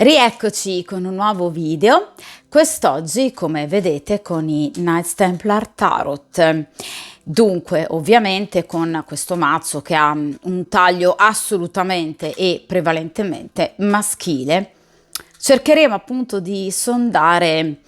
Rieccoci con un nuovo video, quest'oggi come vedete con i Knights Templar Tarot. Dunque ovviamente con questo mazzo che ha un taglio assolutamente e prevalentemente maschile, cercheremo appunto di sondare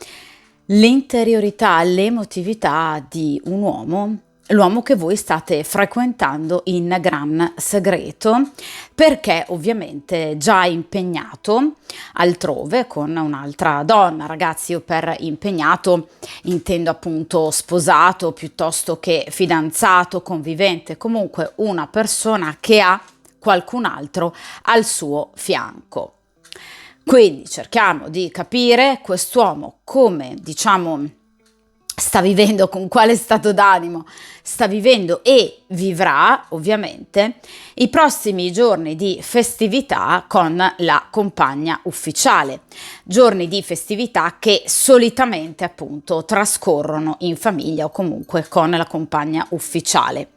l'interiorità, l'emotività di un uomo, l'uomo che voi state frequentando in gran segreto, perché ovviamente già impegnato altrove con un'altra donna. Ragazzi, io per impegnato intendo appunto sposato piuttosto che fidanzato, convivente, comunque una persona che ha qualcun altro al suo fianco. Quindi cerchiamo di capire quest'uomo come, sta vivendo, con quale stato d'animo sta vivendo e vivrà ovviamente i prossimi giorni di festività con la compagna ufficiale, giorni di festività che solitamente appunto trascorrono in famiglia o comunque con la compagna ufficiale.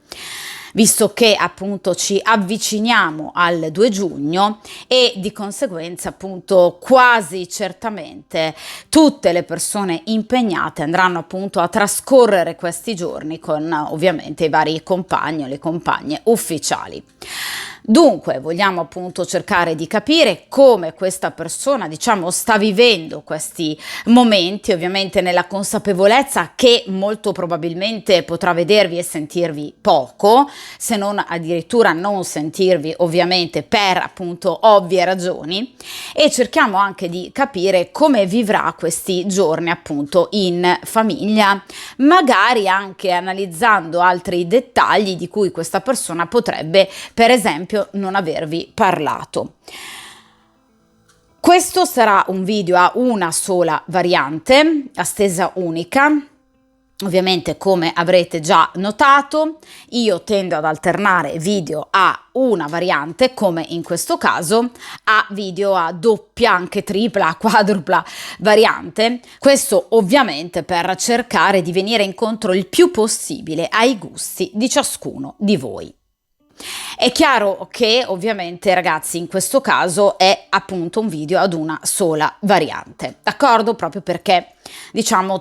Visto che appunto ci avviciniamo al 2 giugno e di conseguenza appunto quasi certamente tutte le persone impegnate andranno appunto a trascorrere questi giorni con ovviamente i vari compagni o le compagne ufficiali. Dunque vogliamo appunto cercare di capire come questa persona sta vivendo questi momenti, ovviamente nella consapevolezza che molto probabilmente potrà vedervi e sentirvi poco, se non addirittura non sentirvi ovviamente per appunto ovvie ragioni, e cerchiamo anche di capire come vivrà questi giorni appunto in famiglia, magari anche analizzando altri dettagli di cui questa persona potrebbe per esempio non avervi parlato. Questo sarà un video a una sola variante, a stesa unica. Ovviamente, come avrete già notato, io tendo ad alternare video a una variante, come in questo caso, a video a doppia, anche tripla, quadrupla variante. Questo ovviamente per cercare di venire incontro il più possibile ai gusti di ciascuno di voi. È chiaro che ovviamente ragazzi in questo caso è appunto un video ad una sola variante, d'accordo? Proprio perché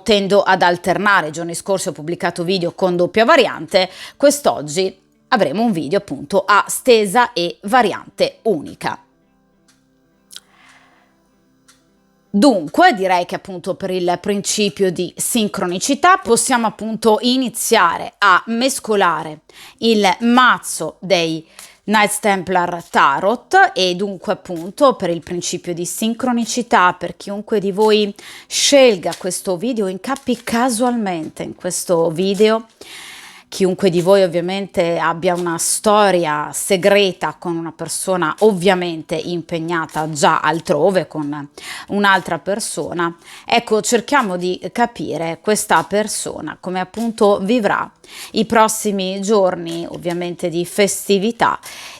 tendo ad alternare. I giorni scorsi ho pubblicato video con doppia variante, quest'oggi avremo un video appunto a stesa e variante unica. Dunque direi che appunto per il principio di sincronicità possiamo appunto iniziare a mescolare il mazzo dei Knights Templar Tarot, e dunque appunto per il principio di sincronicità, per chiunque di voi scelga questo video, incappi casualmente in questo video, chiunque di voi ovviamente abbia una storia segreta con una persona ovviamente impegnata già altrove con un'altra persona, ecco, cerchiamo di capire questa persona come appunto vivrà i prossimi giorni ovviamente di festività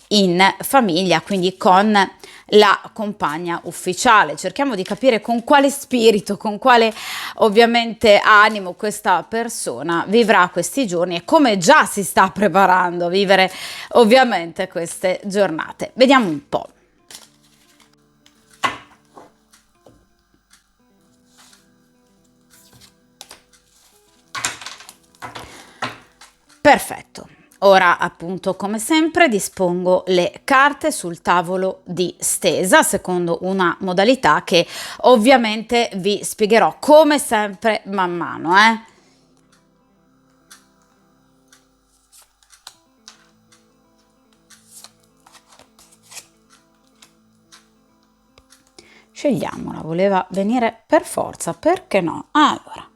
in famiglia, quindi con la compagna ufficiale. Cerchiamo di capire con quale spirito, con quale ovviamente animo questa persona vivrà questi giorni e come già si sta preparando a vivere ovviamente queste giornate. Vediamo un po'. Perfetto. Ora appunto come sempre dispongo le carte sul tavolo di stesa secondo una modalità che ovviamente vi spiegherò come sempre man mano. Scegliamola, voleva venire per forza, perché no? Allora.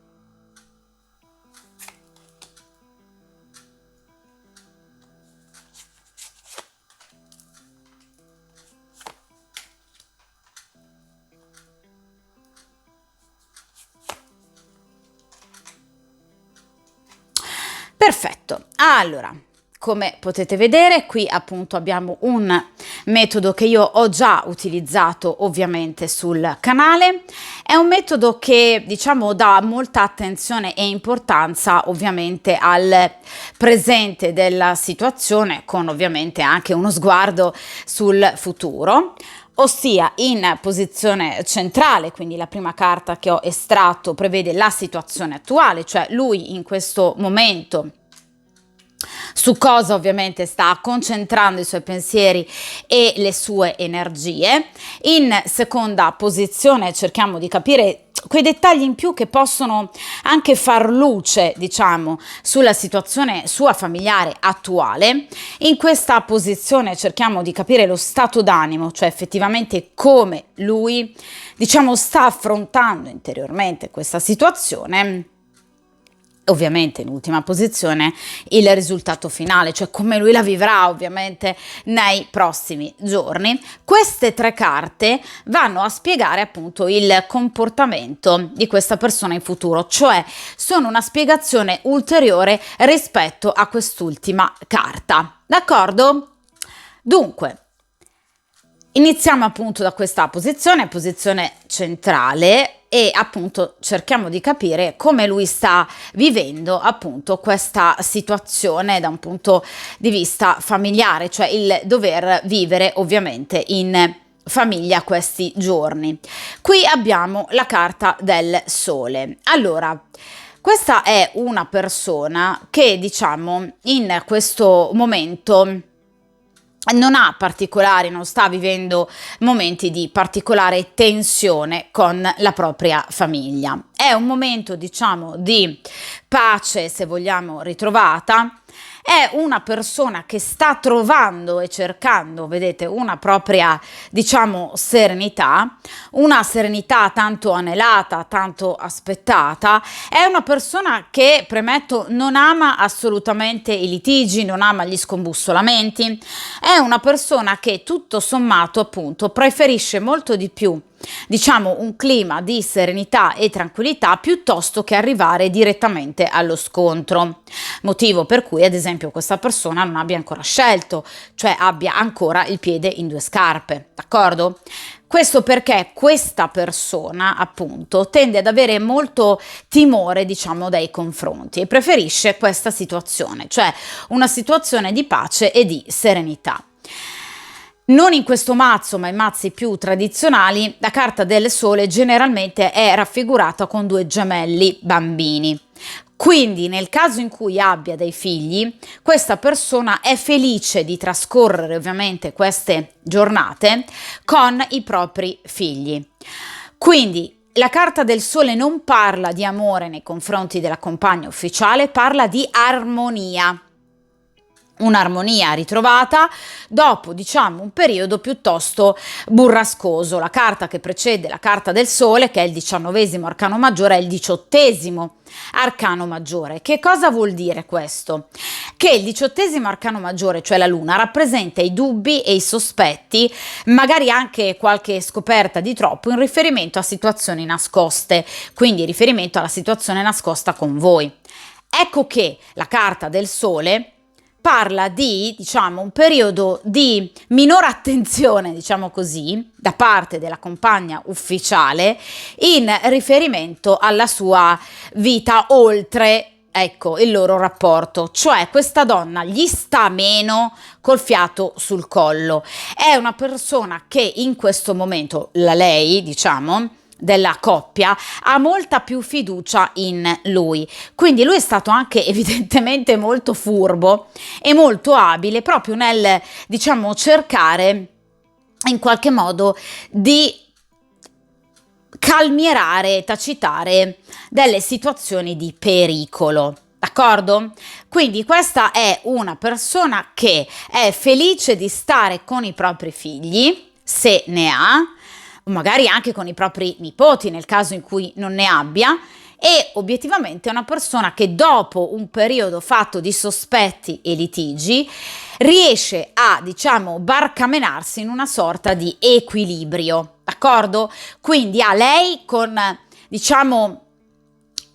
Perfetto, allora, come potete vedere qui appunto abbiamo un metodo che io ho già utilizzato ovviamente sul canale. È un metodo che dà molta attenzione e importanza ovviamente al presente della situazione, con ovviamente anche uno sguardo sul futuro. ossia in posizione centrale, quindi la prima carta che ho estratto prevede la situazione attuale, cioè lui in questo momento su cosa ovviamente sta concentrando i suoi pensieri e le sue energie. In seconda posizione cerchiamo di capire quei dettagli in più che possono anche far luce, diciamo, sulla situazione sua familiare attuale. In questa posizione cerchiamo di capire lo stato d'animo, cioè effettivamente come lui, diciamo, sta affrontando interiormente questa situazione. Ovviamente in ultima posizione il risultato finale, cioè come lui la vivrà ovviamente nei prossimi giorni. Queste tre carte vanno a spiegare appunto il comportamento di questa persona in futuro, cioè sono una spiegazione ulteriore rispetto a quest'ultima carta, d'accordo? Dunque, iniziamo appunto da questa posizione centrale, e appunto cerchiamo di capire come lui sta vivendo appunto questa situazione da un punto di vista familiare, cioè il dover vivere ovviamente in famiglia questi giorni. Qui abbiamo la carta del sole. Allora, questa è una persona che, diciamo, in questo momento non sta vivendo momenti di particolare tensione con la propria famiglia. È un momento, diciamo, di pace, se vogliamo, ritrovata. È una persona che sta trovando e cercando, vedete, una propria, diciamo, una serenità tanto anelata, tanto aspettata. È una persona che, premetto, non ama assolutamente i litigi, non ama gli scombussolamenti. È una persona che tutto sommato, appunto, preferisce molto di più, diciamo, un clima di serenità e tranquillità piuttosto che arrivare direttamente allo scontro, motivo per cui ad esempio questa persona non abbia ancora scelto, cioè abbia ancora il piede in due scarpe, d'accordo? Questo perché questa persona appunto tende ad avere molto timore, diciamo, dai confronti e preferisce questa situazione, cioè una situazione di pace e di serenità. Non in questo mazzo, ma in mazzi più tradizionali, la carta del sole generalmente è raffigurata con due gemelli bambini. Quindi nel caso in cui abbia dei figli, questa persona è felice di trascorrere ovviamente queste giornate con i propri figli. Quindi la carta del sole non parla di amore nei confronti della compagna ufficiale, parla di armonia. Un'armonia ritrovata dopo, diciamo, un periodo piuttosto burrascoso. La carta che precede la carta del sole, che è il 19° arcano maggiore, è il 18° arcano maggiore. Che cosa vuol dire questo? Che il 18° arcano maggiore, cioè la luna, rappresenta i dubbi e i sospetti, magari anche qualche scoperta di troppo in riferimento a situazioni nascoste, quindi in riferimento alla situazione nascosta con voi. Ecco che la carta del sole parla di, diciamo, un periodo di minore attenzione, diciamo così, da parte della compagna ufficiale in riferimento alla sua vita oltre, ecco, il loro rapporto, cioè questa donna gli sta meno col fiato sul collo. È una persona che in questo momento, lei, diciamo, della coppia, ha molta più fiducia in lui, quindi lui è stato anche evidentemente molto furbo e molto abile proprio nel, diciamo, cercare in qualche modo di calmierare, tacitare delle situazioni di pericolo. D'accordo? Quindi questa è una persona che è felice di stare con i propri figli, se ne ha, magari anche con i propri nipoti nel caso in cui non ne abbia, e obiettivamente è una persona che dopo un periodo fatto di sospetti e litigi riesce a, diciamo, barcamenarsi in una sorta di equilibrio, d'accordo? Quindi a lei con, diciamo,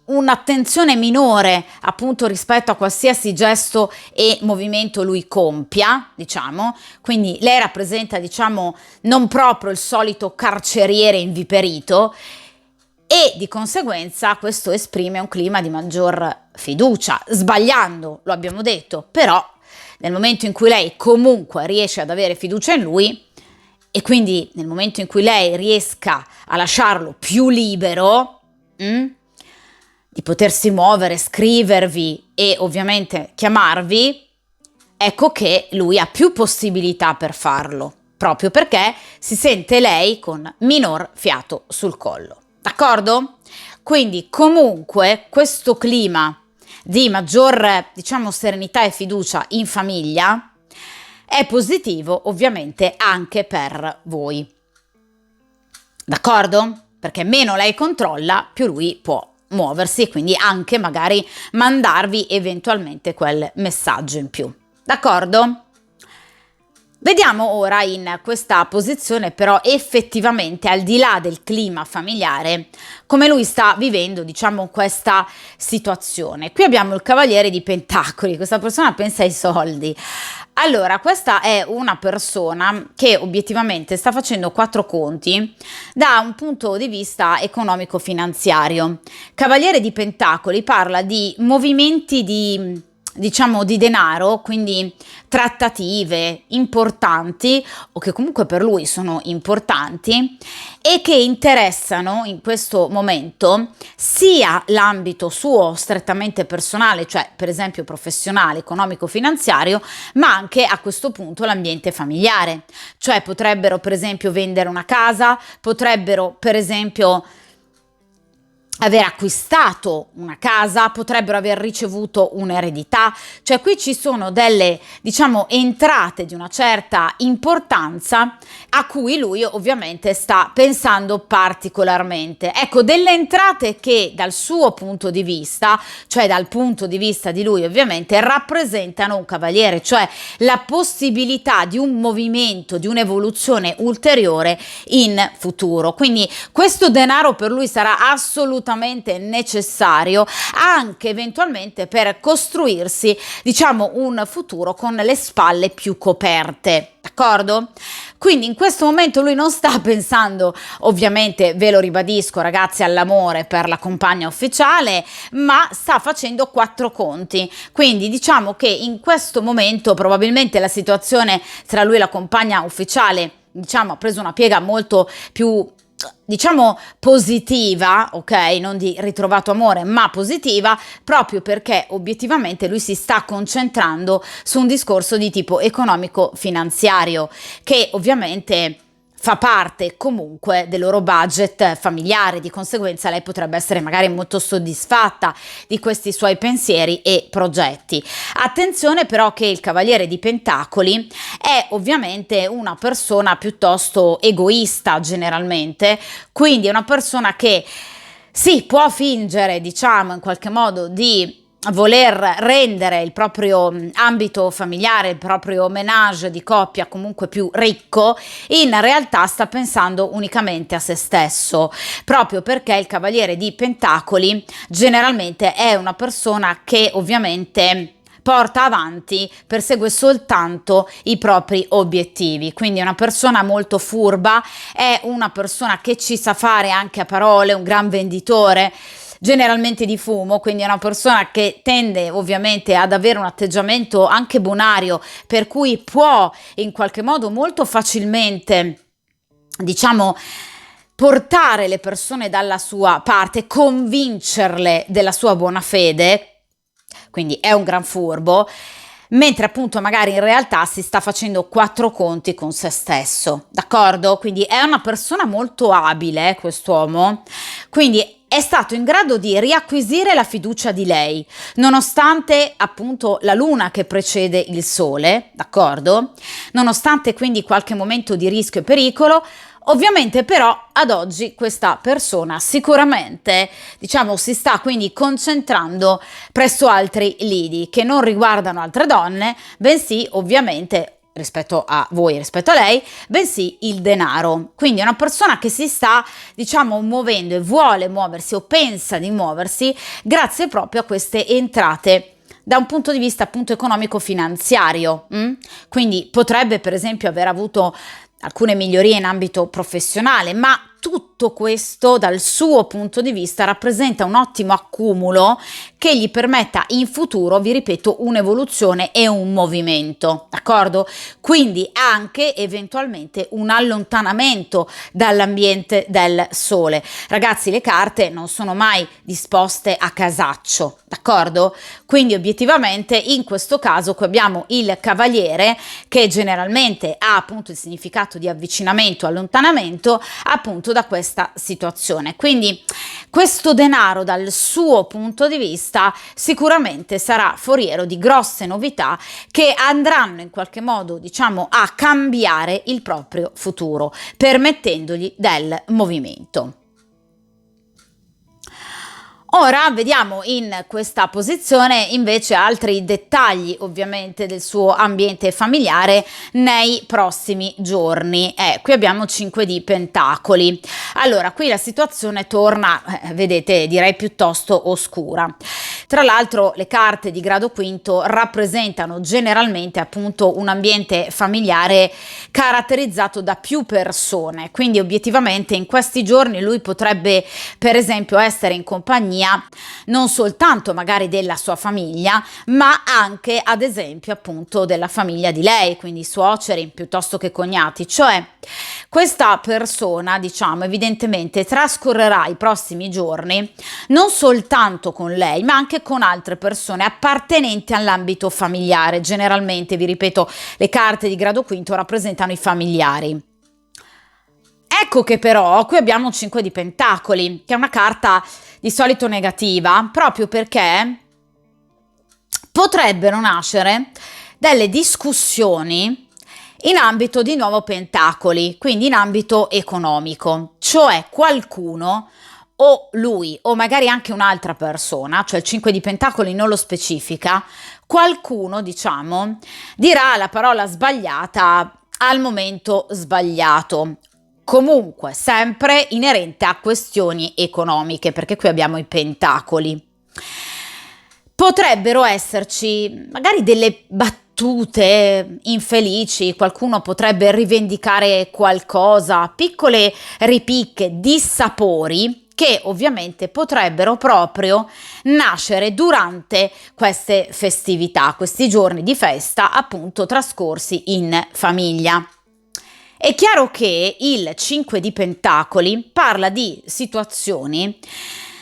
un'attenzione minore appunto rispetto a qualsiasi gesto e movimento lui compia, diciamo, quindi lei rappresenta, diciamo, non proprio il solito carceriere inviperito e di conseguenza questo esprime un clima di maggior fiducia, sbagliando, lo abbiamo detto, però nel momento in cui lei comunque riesce ad avere fiducia in lui, e quindi nel momento in cui lei riesca a lasciarlo più libero, di potersi muovere, scrivervi e ovviamente chiamarvi, ecco che lui ha più possibilità per farlo, proprio perché si sente lei con minor fiato sul collo. D'accordo? Quindi comunque questo clima di maggior, diciamo, serenità e fiducia in famiglia è positivo ovviamente anche per voi. D'accordo? Perché meno lei controlla, più lui può muoversi e quindi anche magari mandarvi eventualmente quel messaggio in più. D'accordo? Vediamo ora in questa posizione però effettivamente, al di là del clima familiare, come lui sta vivendo, diciamo, questa situazione. Qui abbiamo il Cavaliere di Pentacoli, questa persona pensa ai soldi. Allora, questa è una persona che obiettivamente sta facendo quattro conti da un punto di vista economico-finanziario. Cavaliere di Pentacoli parla di movimenti di, diciamo, di denaro, quindi trattative importanti o che comunque per lui sono importanti e che interessano in questo momento sia l'ambito suo strettamente personale, cioè per esempio professionale, economico-finanziario, ma anche a questo punto l'ambiente familiare, cioè potrebbero per esempio vendere una casa, potrebbero per esempio aver acquistato una casa, potrebbero aver ricevuto un'eredità, cioè qui ci sono delle, diciamo, entrate di una certa importanza a cui lui ovviamente sta pensando particolarmente. Ecco, delle entrate che dal suo punto di vista, cioè dal punto di vista di lui ovviamente, rappresentano un cavaliere, cioè la possibilità di un movimento, di un'evoluzione ulteriore in futuro. Quindi questo denaro per lui sarà assolutamente necessario anche eventualmente per costruirsi, diciamo, un futuro con le spalle più coperte, d'accordo? Quindi in questo momento lui non sta pensando, ovviamente, ve lo ribadisco ragazzi, all'amore per la compagna ufficiale, ma sta facendo quattro conti. Quindi diciamo che in questo momento probabilmente la situazione tra lui e la compagna ufficiale, diciamo, ha preso una piega molto più, diciamo, positiva, ok? Non di ritrovato amore, ma positiva, proprio perché obiettivamente lui si sta concentrando su un discorso di tipo economico-finanziario, che ovviamente fa parte comunque del loro budget familiare, di conseguenza lei potrebbe essere magari molto soddisfatta di questi suoi pensieri e progetti. Attenzione però che il Cavaliere di Pentacoli è ovviamente una persona piuttosto egoista generalmente, quindi è una persona che sì, può fingere, diciamo, in qualche modo di voler rendere il proprio ambito familiare, il proprio ménage di coppia comunque più ricco, in realtà sta pensando unicamente a se stesso, proprio perché il Cavaliere di Pentacoli generalmente è una persona che ovviamente porta avanti, persegue soltanto i propri obiettivi, quindi è una persona molto furba, è una persona che ci sa fare anche a parole, un gran venditore, generalmente di fumo, quindi è una persona che tende ovviamente ad avere un atteggiamento anche bonario, per cui può in qualche modo molto facilmente, diciamo, portare le persone dalla sua parte, convincerle della sua buona fede, quindi è un gran furbo, mentre appunto magari in realtà si sta facendo quattro conti con se stesso, d'accordo? Quindi è una persona molto abile, quest'uomo, quindi è stato in grado di riacquisire la fiducia di lei, nonostante appunto la luna che precede il sole, d'accordo? Nonostante quindi qualche momento di rischio e pericolo. Ovviamente però ad oggi questa persona sicuramente, diciamo, si sta quindi concentrando presso altri lidi che non riguardano altre donne, bensì ovviamente rispetto a voi, rispetto a lei, bensì il denaro. Quindi è una persona che si sta, diciamo, muovendo e vuole muoversi o pensa di muoversi grazie proprio a queste entrate da un punto di vista appunto economico-finanziario. Quindi potrebbe per esempio aver avuto alcune migliorie in ambito professionale, ma tutto questo dal suo punto di vista rappresenta un ottimo accumulo che gli permetta in futuro, vi ripeto, un'evoluzione e un movimento, d'accordo? Quindi anche eventualmente un allontanamento dall'ambiente del sole. Ragazzi, le carte non sono mai disposte a casaccio, d'accordo? Quindi obiettivamente in questo caso qui abbiamo il cavaliere che generalmente ha appunto il significato di avvicinamento, allontanamento appunto da questa situazione. Quindi questo denaro dal suo punto di vista sicuramente sarà foriero di grosse novità che andranno in qualche modo, diciamo, a cambiare il proprio futuro, permettendogli del movimento. Ora vediamo in questa posizione invece altri dettagli ovviamente del suo ambiente familiare nei prossimi giorni. Qui abbiamo 5 di pentacoli. Allora, qui la situazione torna, vedete, direi piuttosto oscura. Tra l'altro le carte di grado quinto rappresentano generalmente appunto un ambiente familiare caratterizzato da più persone, quindi obiettivamente in questi giorni lui potrebbe per esempio essere in compagnia non soltanto magari della sua famiglia, ma anche ad esempio appunto della famiglia di lei, quindi suoceri piuttosto che cognati, cioè questa persona, diciamo, evidentemente trascorrerà i prossimi giorni non soltanto con lei, ma anche con altre persone appartenenti all'ambito familiare. Generalmente, vi ripeto, le carte di grado quinto rappresentano i familiari. Ecco che però qui abbiamo 5 di pentacoli, che è una carta di solito negativa, proprio perché potrebbero nascere delle discussioni in ambito di nuovo pentacoli, quindi in ambito economico, cioè qualcuno o lui o magari anche un'altra persona, cioè il 5 di pentacoli non lo specifica, qualcuno, diciamo, dirà la parola sbagliata al momento sbagliato. Comunque sempre inerente a questioni economiche, perché qui abbiamo i pentacoli. Potrebbero esserci magari delle battute infelici, qualcuno potrebbe rivendicare qualcosa, piccole ripicche, dissapori che ovviamente potrebbero proprio nascere durante queste festività, questi giorni di festa appunto trascorsi in famiglia. È chiaro che il 5 di pentacoli parla di situazioni,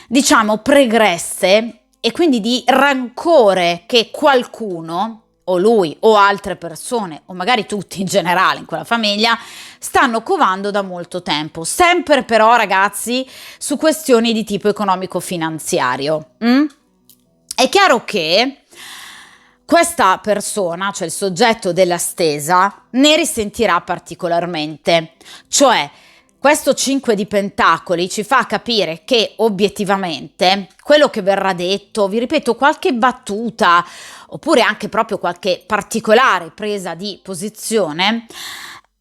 diciamo, pregresse e quindi di rancore che qualcuno, o lui o altre persone, o magari tutti in generale in quella famiglia, stanno covando da molto tempo. Sempre però, ragazzi, su questioni di tipo economico-finanziario. È chiaro che questa persona, cioè il soggetto della stesa, ne risentirà particolarmente, cioè questo 5 di pentacoli ci fa capire che obiettivamente quello che verrà detto, vi ripeto, qualche battuta oppure anche proprio qualche particolare presa di posizione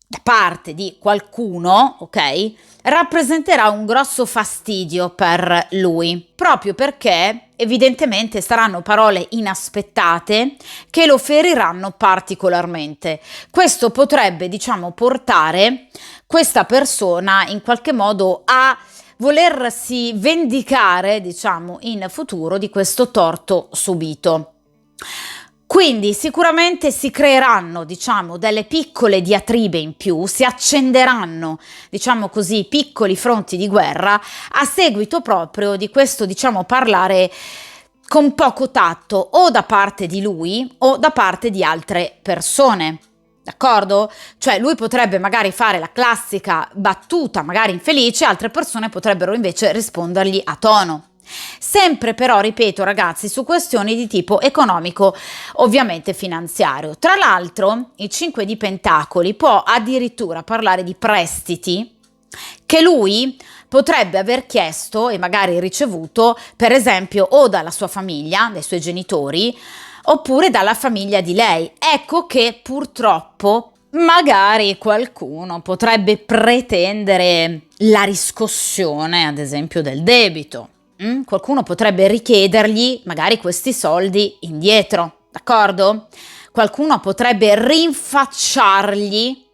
da parte di qualcuno, ok, rappresenterà un grosso fastidio per lui, proprio perché evidentemente saranno parole inaspettate che lo feriranno particolarmente. Questo potrebbe, diciamo, portare questa persona in qualche modo a volersi vendicare, diciamo, in futuro di questo torto subito. Quindi sicuramente si creeranno, diciamo, delle piccole diatribe in più, si accenderanno, diciamo così, piccoli fronti di guerra a seguito proprio di questo, diciamo, parlare con poco tatto o da parte di lui o da parte di altre persone. D'accordo? Cioè lui potrebbe magari fare la classica battuta, magari infelice, altre persone potrebbero invece rispondergli a tono. Sempre però, ripeto ragazzi, su questioni di tipo economico, ovviamente finanziario. Tra l'altro il 5 di pentacoli può addirittura parlare di prestiti che lui potrebbe aver chiesto e magari ricevuto, per esempio, o dalla sua famiglia, dai suoi genitori, oppure dalla famiglia di lei. Ecco che purtroppo magari qualcuno potrebbe pretendere la riscossione, ad esempio, del debito. Qualcuno potrebbe richiedergli magari questi soldi indietro, d'accordo? Qualcuno potrebbe rinfacciargli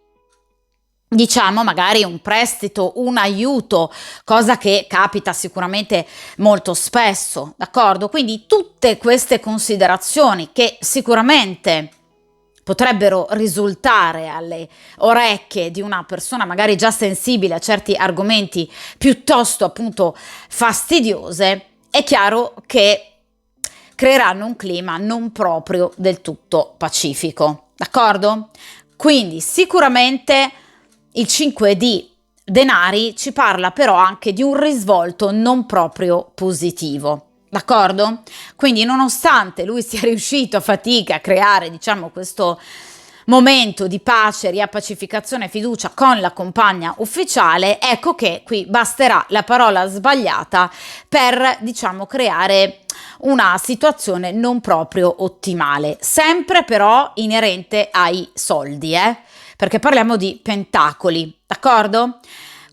diciamo magari un prestito, un aiuto, cosa che capita sicuramente molto spesso, d'accordo? Quindi tutte queste considerazioni che sicuramente potrebbero risultare alle orecchie di una persona magari già sensibile a certi argomenti piuttosto appunto fastidiose, è chiaro che creeranno un clima non proprio del tutto pacifico, d'accordo? Quindi sicuramente il 5 di denari ci parla però anche di un risvolto non proprio positivo. D'accordo? Quindi nonostante lui sia riuscito a fatica a creare, diciamo, questo momento di pace, riappacificazione e fiducia con la compagna ufficiale, ecco che qui basterà la parola sbagliata per, diciamo, creare una situazione non proprio ottimale, sempre però inerente ai soldi, perché parliamo di pentacoli, d'accordo?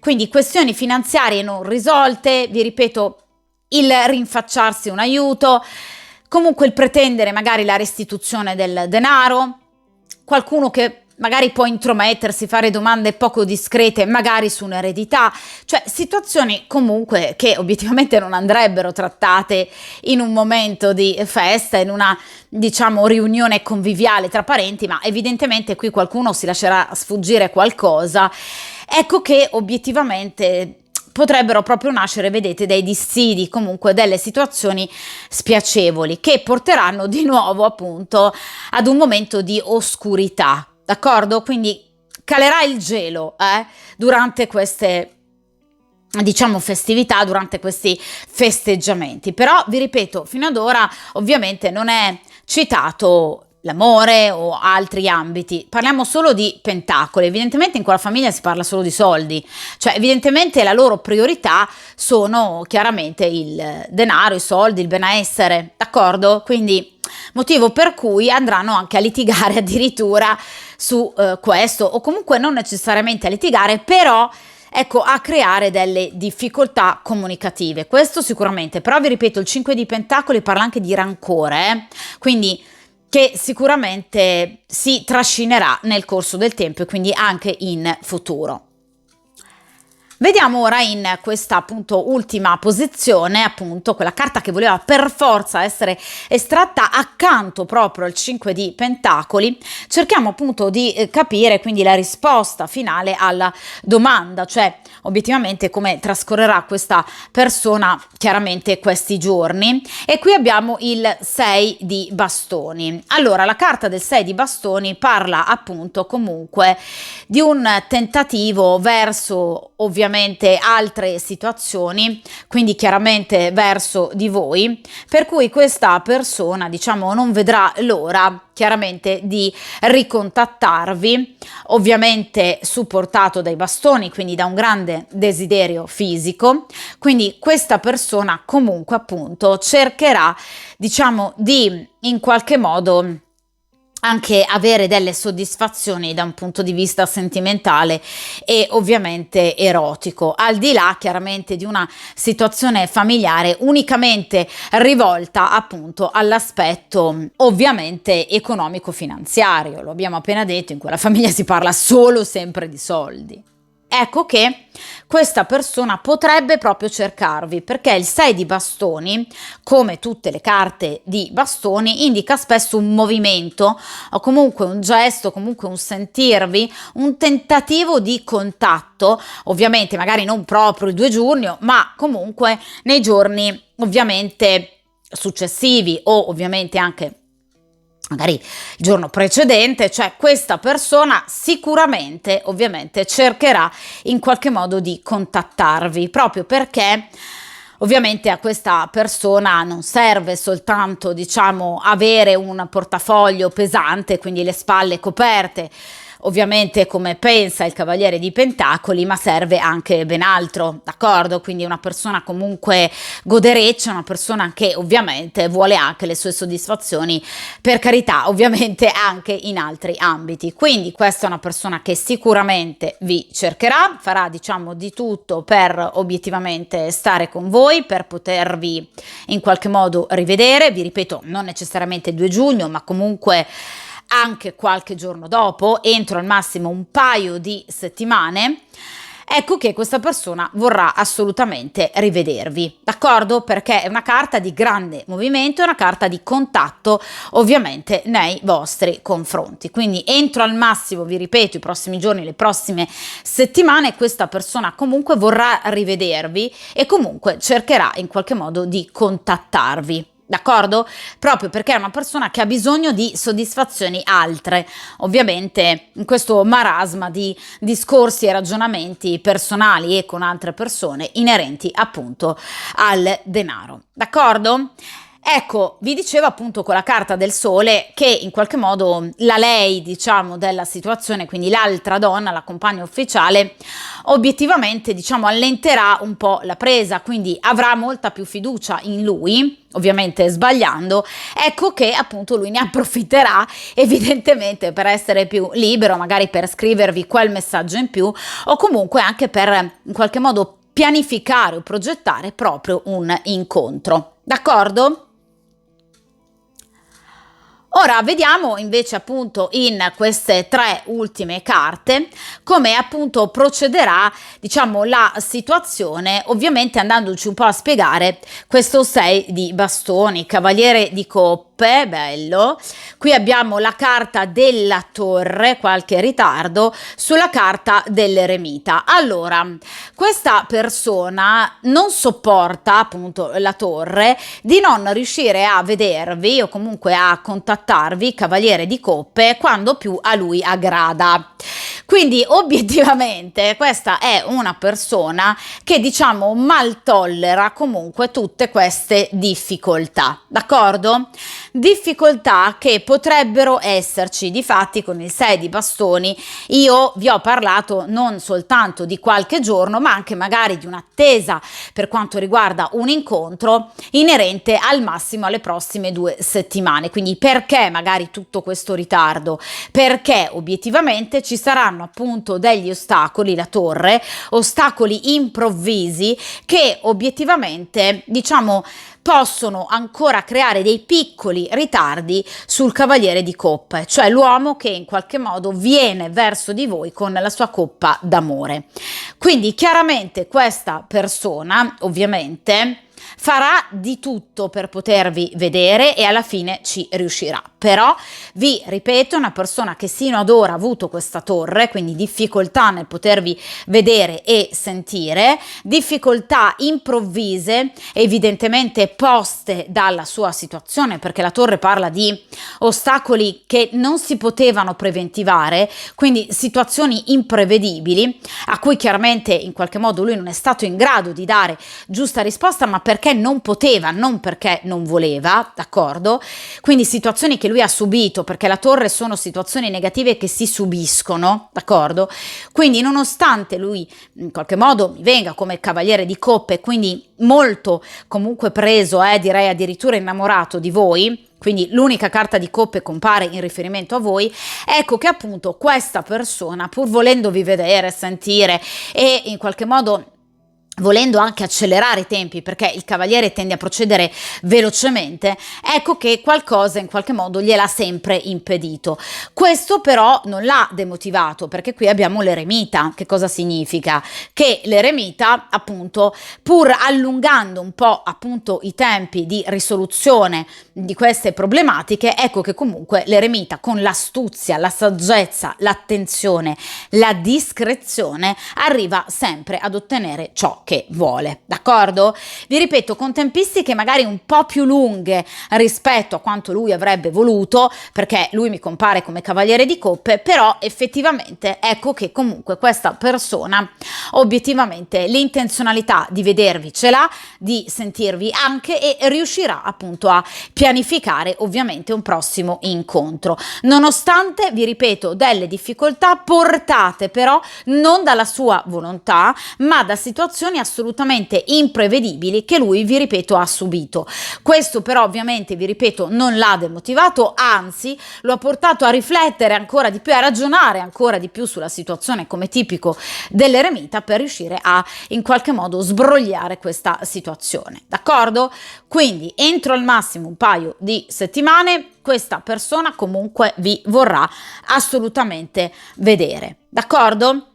Quindi questioni finanziarie non risolte, vi ripeto, il rinfacciarsi un aiuto, comunque il pretendere magari la restituzione del denaro, qualcuno che magari può intromettersi, fare domande poco discrete, magari su un'eredità, cioè situazioni comunque che obiettivamente non andrebbero trattate in un momento di festa, in una, diciamo, riunione conviviale tra parenti, ma evidentemente qui qualcuno si lascerà sfuggire qualcosa. Ecco che obiettivamente potrebbero proprio nascere, vedete, dei dissidi, comunque delle situazioni spiacevoli che porteranno di nuovo appunto ad un momento di oscurità, d'accordo? Quindi calerà il gelo durante queste, diciamo, festività, durante questi festeggiamenti. Però vi ripeto, fino ad ora ovviamente non è citato l'amore o altri ambiti, parliamo solo di pentacoli. Evidentemente in quella famiglia si parla solo di soldi, cioè evidentemente la loro priorità sono chiaramente il denaro, i soldi, il benessere, d'accordo? Quindi motivo per cui andranno anche a litigare addirittura su questo, o comunque non necessariamente a litigare, però ecco, a creare delle difficoltà comunicative, questo sicuramente. Però vi ripeto, il 5 di pentacoli parla anche di rancore, quindi che sicuramente si trascinerà nel corso del tempo e quindi anche in futuro. Vediamo ora in questa appunto ultima posizione, appunto quella carta che voleva per forza essere estratta accanto proprio al 5 di Pentacoli. Cerchiamo appunto di capire quindi la risposta finale alla domanda, cioè obiettivamente come trascorrerà questa persona chiaramente questi giorni. E qui abbiamo il 6 di bastoni. Allora, la carta del 6 di bastoni parla appunto comunque di un tentativo verso ovviamente altre situazioni, quindi chiaramente verso di voi, per cui questa persona, diciamo, non vedrà l'ora chiaramente di ricontattarvi, ovviamente supportato dai bastoni, quindi da un grande desiderio fisico. Quindi questa persona comunque appunto cercherà, diciamo, di in qualche modo anche avere delle soddisfazioni da un punto di vista sentimentale e ovviamente erotico, al di là chiaramente di una situazione familiare unicamente rivolta appunto all'aspetto ovviamente economico-finanziario. Lo abbiamo appena detto, in quella famiglia si parla solo sempre di soldi. Ecco che questa persona potrebbe proprio cercarvi, perché il 6 di bastoni, come tutte le carte di bastoni, indica spesso un movimento o comunque un gesto, comunque un sentirvi, un tentativo di contatto, ovviamente magari non proprio il 2 giugno, ma comunque nei giorni ovviamente successivi o ovviamente anche magari il giorno precedente, cioè questa persona sicuramente ovviamente cercherà in qualche modo di contattarvi, proprio perché ovviamente a questa persona non serve soltanto, diciamo, avere un portafoglio pesante, quindi le spalle coperte, ovviamente come pensa il Cavaliere di Pentacoli, ma serve anche ben altro, d'accordo? Quindi una persona comunque godereccia, una persona che ovviamente vuole anche le sue soddisfazioni, per carità, ovviamente anche in altri ambiti. Quindi questa è una persona che sicuramente vi cercherà, farà, diciamo, di tutto per obiettivamente stare con voi, per potervi in qualche modo rivedere. Vi ripeto, non necessariamente il 2 giugno, ma comunque anche qualche giorno dopo, entro al massimo un paio di settimane, ecco che questa persona vorrà assolutamente rivedervi, d'accordo? Perché è una carta di grande movimento, è una carta di contatto ovviamente nei vostri confronti. Quindi entro al massimo, vi ripeto, i prossimi giorni, le prossime settimane, questa persona comunque vorrà rivedervi e comunque cercherà in qualche modo di contattarvi. D'accordo? Proprio perché è una persona che ha bisogno di soddisfazioni altre, ovviamente in questo marasma di discorsi e ragionamenti personali e con altre persone inerenti appunto al denaro. D'accordo? Ecco, vi dicevo appunto con la carta del sole che in qualche modo la lei, diciamo, della situazione, quindi l'altra donna, la compagna ufficiale, obiettivamente, diciamo, allenterà un po' la presa, quindi avrà molta più fiducia in lui, ovviamente sbagliando, ecco che appunto lui ne approfitterà evidentemente per essere più libero, magari per scrivervi quel messaggio in più o comunque anche per in qualche modo pianificare o progettare proprio un incontro. D'accordo? Ora vediamo invece appunto in queste tre ultime carte come appunto procederà, diciamo, la situazione, ovviamente andandoci un po' a spiegare questo 6 di bastoni, cavaliere di coppe, bello. Qui abbiamo la carta della torre, qualche ritardo sulla carta dell'eremita. Allora, questa persona non sopporta appunto la torre di non riuscire a vedervi o comunque a contattarvi, cavaliere di coppe, quando più a lui aggrada. Quindi obiettivamente questa è una persona che, diciamo, mal tollera comunque tutte queste difficoltà, d'accordo? Difficoltà che potrebbero esserci. Difatti con il 6 di bastoni io vi ho parlato non soltanto di qualche giorno ma anche magari di un'attesa per quanto riguarda un incontro inerente al massimo alle prossime 2 settimane. Quindi perché magari tutto questo ritardo? Perché obiettivamente ci saranno appunto degli ostacoli, la torre, ostacoli improvvisi che obiettivamente, diciamo, possono ancora creare dei piccoli ritardi sul cavaliere di coppe, cioè l'uomo che in qualche modo viene verso di voi con la sua coppa d'amore. Quindi chiaramente questa persona ovviamente farà di tutto per potervi vedere e alla fine ci riuscirà. Però vi ripeto, una persona che sino ad ora ha avuto questa torre, quindi difficoltà nel potervi vedere e sentire, difficoltà improvvise evidentemente poste dalla sua situazione, perché la torre parla di ostacoli che non si potevano preventivare, quindi situazioni imprevedibili a cui chiaramente in qualche modo lui non è stato in grado di dare giusta risposta, ma perché non poteva, non perché non voleva, d'accordo? Quindi situazioni che lui ha subito, perché la torre sono situazioni negative che si subiscono, d'accordo? Quindi nonostante lui in qualche modo mi venga come cavaliere di coppe, quindi molto comunque preso, direi addirittura innamorato di voi, quindi l'unica carta di coppe compare in riferimento a voi, ecco che appunto questa persona, pur volendovi vedere, sentire e in qualche modo volendo anche accelerare i tempi, perché il cavaliere tende a procedere velocemente, ecco che qualcosa in qualche modo gliel'ha sempre impedito. Questo però non l'ha demotivato, perché qui abbiamo l'eremita. Che cosa significa? Che l'eremita appunto, pur allungando un po' appunto i tempi di risoluzione di queste problematiche, ecco che comunque l'eremita con l'astuzia, la saggezza, l'attenzione, la discrezione arriva sempre ad ottenere ciò che vuole, d'accordo? Vi ripeto, con tempistiche magari un po' più lunghe rispetto a quanto lui avrebbe voluto, perché lui mi compare come cavaliere di coppe, però effettivamente ecco che comunque questa persona obiettivamente l'intenzionalità di vedervi ce l'ha, di sentirvi anche, e riuscirà appunto a pianificare ovviamente un prossimo incontro, nonostante, vi ripeto, delle difficoltà portate però non dalla sua volontà ma da situazioni situazioni assolutamente imprevedibili che lui, vi ripeto, ha subito. Questo però ovviamente, vi ripeto, non l'ha demotivato, anzi lo ha portato a riflettere ancora di più, a ragionare ancora di più sulla situazione, come tipico dell'eremita, per riuscire a in qualche modo sbrogliare questa situazione, d'accordo? Quindi entro al massimo un paio di settimane questa persona comunque vi vorrà assolutamente vedere, d'accordo?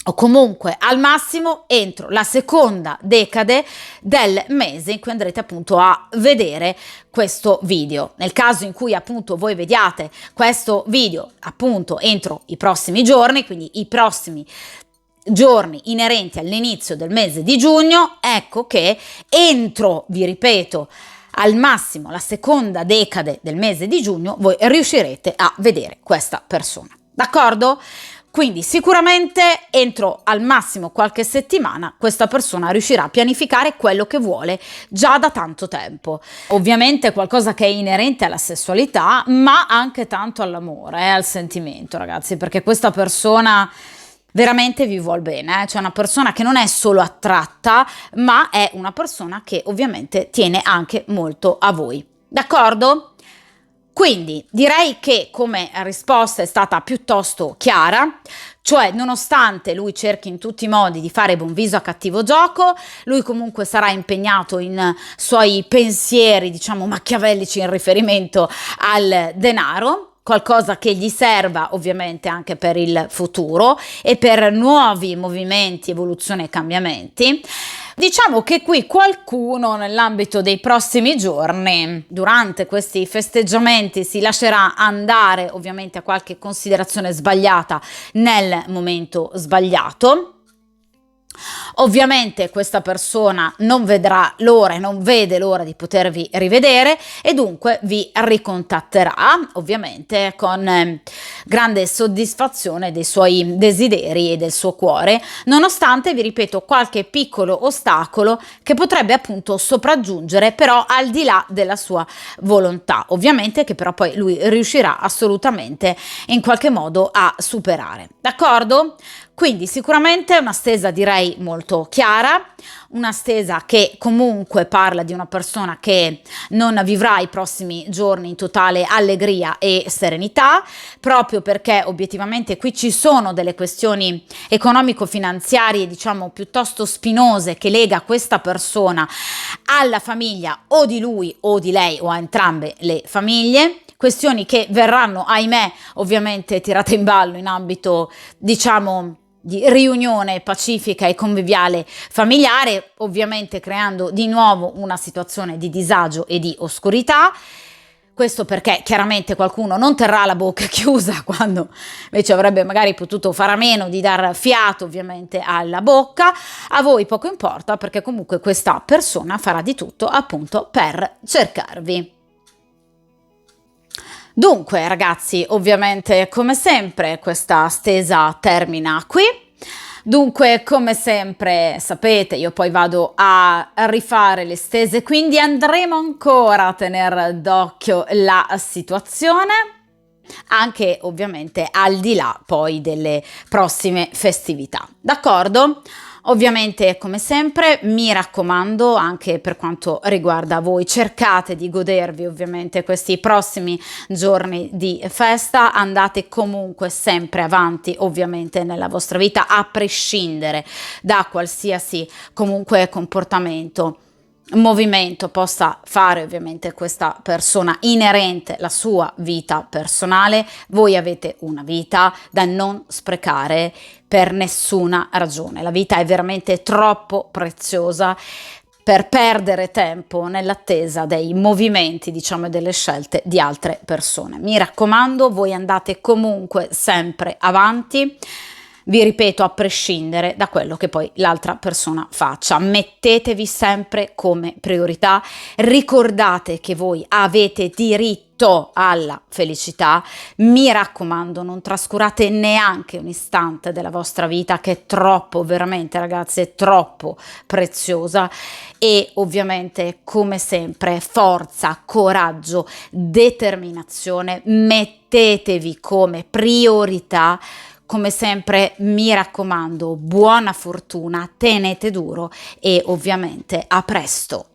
O comunque al massimo entro la seconda decade del mese in cui andrete appunto a vedere questo video. Nel caso in cui appunto voi vediate questo video appunto entro i prossimi giorni, quindi i prossimi giorni inerenti all'inizio del mese di giugno, ecco che entro, vi ripeto, al massimo la seconda decade del mese di giugno voi riuscirete a vedere questa persona, d'accordo? Quindi sicuramente entro al massimo qualche settimana questa persona riuscirà a pianificare quello che vuole già da tanto tempo. Ovviamente qualcosa che è inerente alla sessualità, ma anche tanto all'amore, al sentimento, ragazzi, perché questa persona veramente vi vuol bene, C'è una persona che non è solo attratta, ma è una persona che ovviamente tiene anche molto a voi, d'accordo? Quindi direi che come risposta è stata piuttosto chiara, cioè nonostante lui cerchi in tutti i modi di fare buon viso a cattivo gioco, lui comunque sarà impegnato in suoi pensieri, diciamo machiavellici in riferimento al denaro, qualcosa che gli serva ovviamente anche per il futuro e per nuovi movimenti, evoluzioni e cambiamenti. Diciamo che qui qualcuno nell'ambito dei prossimi giorni, durante questi festeggiamenti, si lascerà andare ovviamente a qualche considerazione sbagliata nel momento sbagliato. Ovviamente questa persona non vedrà l'ora e non vede l'ora di potervi rivedere e dunque vi ricontatterà ovviamente con grande soddisfazione dei suoi desideri e del suo cuore, nonostante, vi ripeto, qualche piccolo ostacolo che potrebbe appunto sopraggiungere però al di là della sua volontà, ovviamente, che però poi lui riuscirà assolutamente in qualche modo a superare, d'accordo? Quindi sicuramente una stesa direi molto chiara, una stesa che comunque parla di una persona che non vivrà i prossimi giorni in totale allegria e serenità, proprio perché obiettivamente qui ci sono delle questioni economico-finanziarie, diciamo piuttosto spinose, che lega questa persona alla famiglia o di lui o di lei o a entrambe le famiglie. Questioni che verranno, ahimè, ovviamente tirate in ballo in ambito, diciamo, di riunione pacifica e conviviale familiare, ovviamente creando di nuovo una situazione di disagio e di oscurità. Questo perché chiaramente qualcuno non terrà la bocca chiusa quando invece avrebbe magari potuto fare a meno di dar fiato ovviamente alla bocca. A voi poco importa, perché comunque questa persona farà di tutto appunto per cercarvi. Dunque ragazzi, ovviamente come sempre questa stesa termina qui. Dunque come sempre sapete, io poi vado a rifare le stese, quindi andremo ancora a tenere d'occhio la situazione, anche ovviamente al di là poi delle prossime festività, d'accordo? Ovviamente come sempre mi raccomando, anche per quanto riguarda voi, cercate di godervi ovviamente questi prossimi giorni di festa, andate comunque sempre avanti ovviamente nella vostra vita, a prescindere da qualsiasi comunque comportamento, movimento possa fare ovviamente questa persona inerente alla sua vita personale. Voi avete una vita da non sprecare per nessuna ragione, la vita è veramente troppo preziosa per perdere tempo nell'attesa dei movimenti, diciamo, e delle scelte di altre persone. Mi raccomando, voi andate comunque sempre avanti, vi ripeto, a prescindere da quello che poi l'altra persona faccia. Mettetevi sempre come priorità, ricordate che voi avete diritto alla felicità, mi raccomando, non trascurate neanche un istante della vostra vita, che è troppo, veramente ragazzi, è troppo preziosa. E ovviamente come sempre forza, coraggio, determinazione, mettetevi come priorità come sempre mi raccomando, buona fortuna, tenete duro e ovviamente a presto.